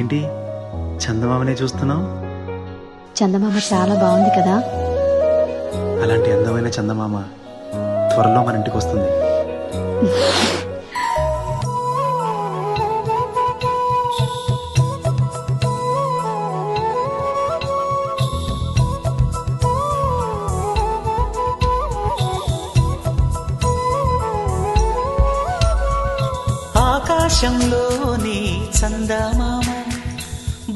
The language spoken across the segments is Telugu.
ఏంటి చందమామనే చూస్తున్నావు? చందమామ చాలా బాగుంది కదా. అలాంటి అందమైన చందమామ త్వరలో మన ఇంటికి వస్తుంది. ఆకాశంలోని చందమామ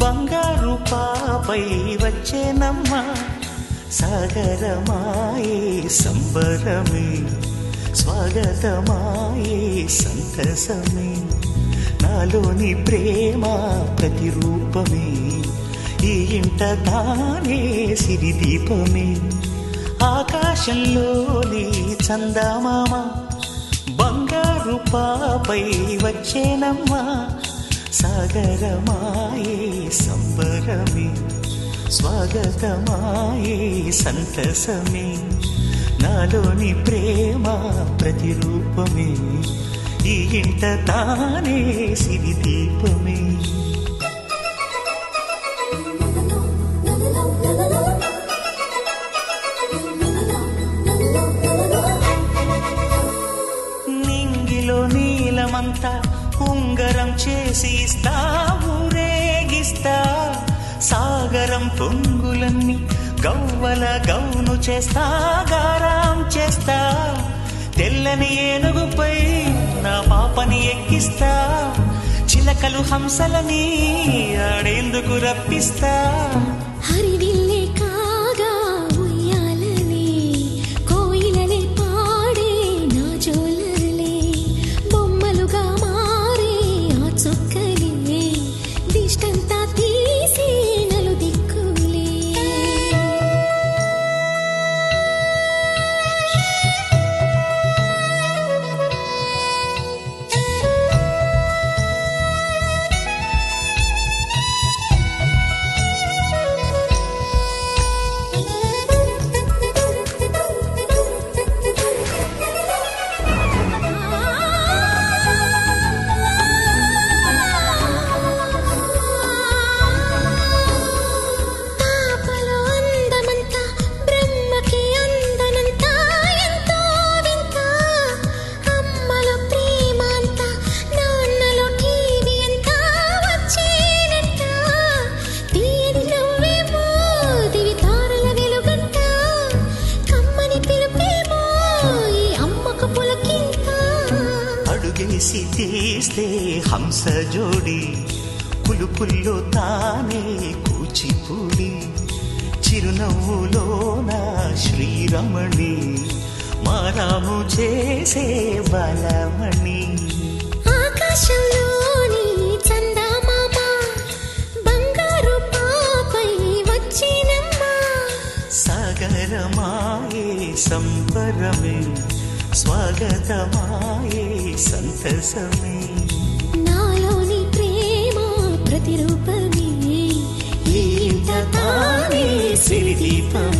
బంగారు పాపై వచ్చేనమ్మ. సాగరమాయే సంబరమే, స్వాగతమాయే సంతసమే. నాలోని ప్రేమ ప్రతిరూపమే, ఈ ఇంట తానే సిరిదీపమే. ఆకాశంలోని చందమామ బంగారు పాపై వచ్చేనమ్మా. సాగరమాయే సంబరమే, స్వాగతమాయే సంతసమే. నాలోని ప్రేమ ప్రతిరూపమే, ఈ ఇంట తానే సిరిదీపమే. నీలమంతా ఉంగరం చేసి ఇస్తా, ఊరేగిస్తా. సాగరం పొంగులన్నీ గవ్వల గౌను చేస్తా, గారాం చేస్తా. తెల్లని ఏనుగుపై నా పాపని ఎక్కిస్తా, చిలకలు హంసలని ఆడేందుకు రప్పిస్తా. హరివిల్లే కాగా ఉయ్యాలనే, కోయిలనే పాడే నా జోలలే. బొమ్మలుగా మారే ఆ చొక్కలే, దిష్టంతా తీసి నలు దిక్కులే. అడుగేసి తీస్తే హంస జోడి, పులుపుల్లో తానే కూచిపూడి. చిరునవ్వులోన శ్రీరమణి, మారాము చేసే బలమణి. ఆకాశంలోని చందమామ బంగారు పాపై వచ్చినమ్మా. సాగరమాయే సంబరమే, స్వాగతమాయే సంతసమే. నాలోని ప్రేమ ప్రతిరూపమే, ఈ ఇంట తానే సిరిదీపమే.